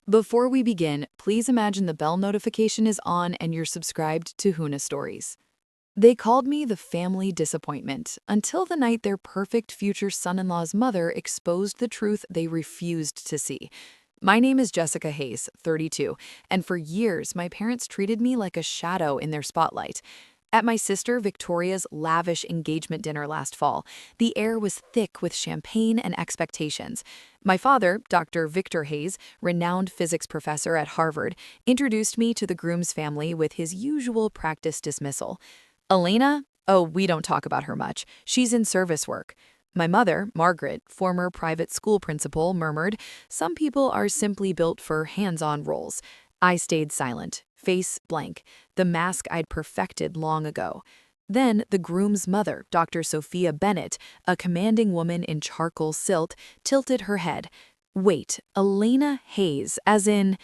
Before we begin, please imagine the bell notification is on and you're subscribed to Huna Stories. They called me the family disappointment until the night their perfect future son-in-law's mother exposed the truth they refused to see. My name is Jessica Hayes, 32, and for years my parents treated me like a shadow in their spotlight. At my sister Victoria's lavish engagement dinner last fall, the air was thick with champagne and expectations. My father, Dr. Victor Hayes, renowned physics professor at Harvard, introduced me to the GROOM'S family with his usual practice dismissal. Elena? Oh, we don't talk about her much. She's in service work. My mother, Margaret, former private school principal, murmured, "Some people are simply built for hands-on roles." I stayed silent, face blank, the mask I'd perfected long ago. Then the groom's mother, Dr. Sophia Bennett, a commanding woman in charcoal silt, tilted her head. "Wait, Elena Hayes, as in—"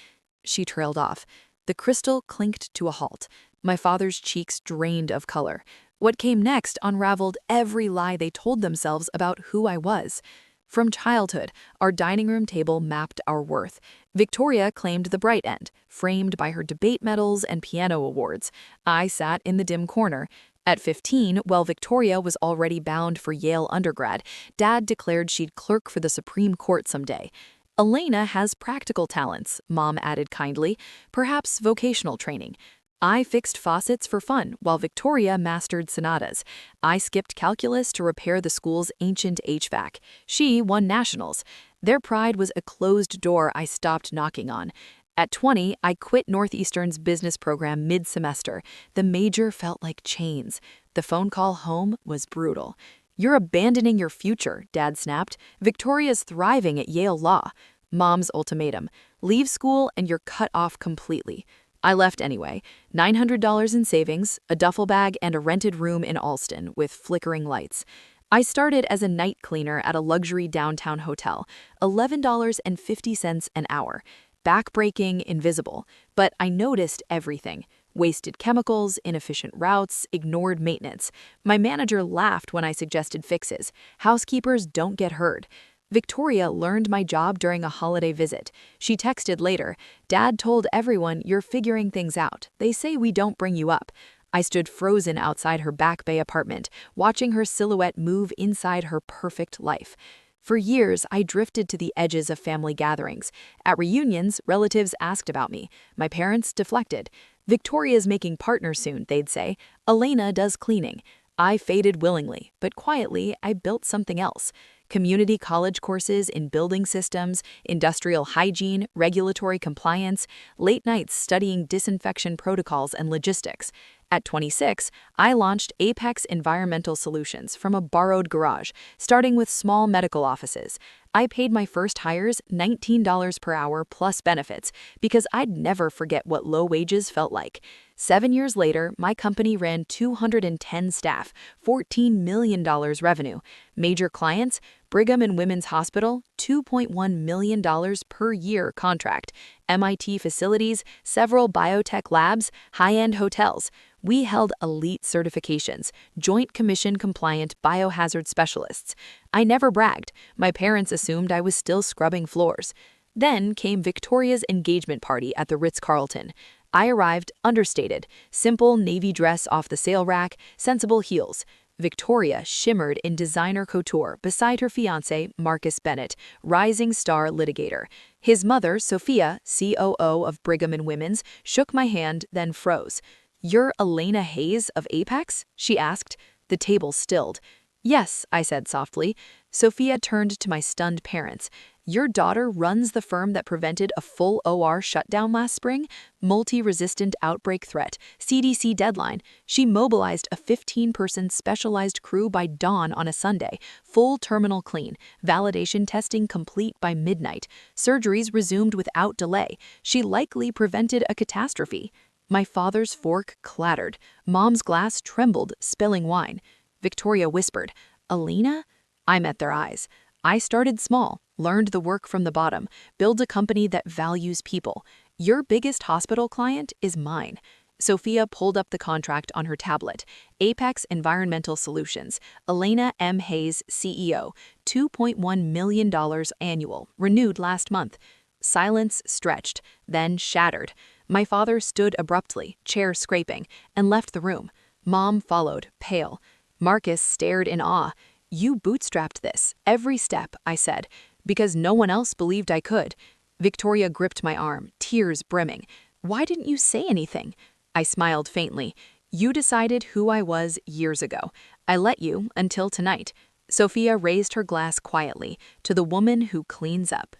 She trailed off. The crystal clinked to a halt. My father's cheeks drained of color. What came next unraveled every lie they told themselves about who I was. From childhood, our dining room table mapped our worth. Victoria claimed the bright end, framed by her debate medals and piano awards. I sat in the dim corner. At 15, while Victoria was already bound for Yale undergrad, Dad declared she'd clerk for the Supreme Court someday. Elena has practical talents, Mom added kindly, perhaps vocational training. I fixed faucets for fun, while Victoria mastered sonatas. I skipped calculus to repair the school's ancient HVAC. She won nationals. Their pride was a closed door I stopped knocking on. At 20, I quit Northeastern's business program mid-semester. The major felt like chains. The phone call home was brutal. "You're abandoning your future," Dad snapped. "Victoria's thriving at Yale Law." Mom's ultimatum: "Leave school and you're cut off completely." I left anyway, $900 in savings, a duffel bag, and a rented room in Alston with flickering lights. I started as a night cleaner at a luxury downtown hotel, $11.50 an hour. Backbreaking, invisible, but I noticed everything. Wasted chemicals, inefficient routes, ignored maintenance. My manager laughed when I suggested fixes. Housekeepers don't get heard. Victoria learned my job during a holiday visit. She texted later, "Dad told everyone you're figuring things out. They say we don't bring you up." I stood frozen outside her Back Bay apartment, watching her silhouette move inside her perfect life. For years, I drifted to the edges of family gatherings. At reunions, relatives asked about me. My parents deflected. "Victoria's making partner soon," they'd say. "Elena does cleaning." I faded willingly, but quietly, I built something else. Community college courses in building systems, industrial hygiene, regulatory compliance, late nights studying disinfection protocols and logistics. At 26, I launched Apex Environmental Solutions from a borrowed garage, starting with small medical offices. I paid my first hires $19 per hour plus benefits because I'd never forget what low wages felt like. 7 years later, my company ran 210 staff, $14 million revenue. Major clients: Brigham and Women's Hospital, $2.1 million per year contract. MIT facilities, several biotech labs, high-end hotels. We held elite certifications, Joint Commission compliant biohazard specialists. I never bragged. My parents assumed I was still scrubbing floors. Then came Victoria's engagement party at the Ritz-Carlton. I arrived understated, simple navy dress off the sale rack, sensible heels. Victoria shimmered in designer couture beside her fiancé, Marcus Bennett, rising star litigator. His mother, Sophia, COO of Brigham and Women's, shook my hand, then froze. "You're Elena Hayes of Apex?" she asked. The table stilled. "Yes," I said softly. Sophia turned to my stunned parents. "Your daughter runs the firm that prevented a full OR shutdown last spring? Multi-resistant outbreak threat, CDC deadline. She mobilized a 15-person specialized crew by dawn on a Sunday, full terminal clean, validation testing complete by midnight. Surgeries resumed without delay. She likely prevented a catastrophe." My father's fork clattered. Mom's glass trembled, spilling wine. Victoria whispered, "Elena?" I met their eyes. I started small, learned the work from the bottom, build a company that values people. Your biggest hospital client is mine. Sophia pulled up the contract on her tablet. Apex Environmental Solutions, Elena M. Hayes, CEO, $2.1 million annual, renewed last month. Silence stretched, then shattered. My father stood abruptly, chair scraping, and left the room. Mom followed, pale. Marcus stared in awe. "You bootstrapped this, every step," I said, "because no one else believed I could." Victoria gripped my arm, tears brimming. "Why didn't you say anything?" I smiled faintly. "You decided who I was years ago. I let you until tonight." Sophia raised her glass quietly, to the woman who cleans up.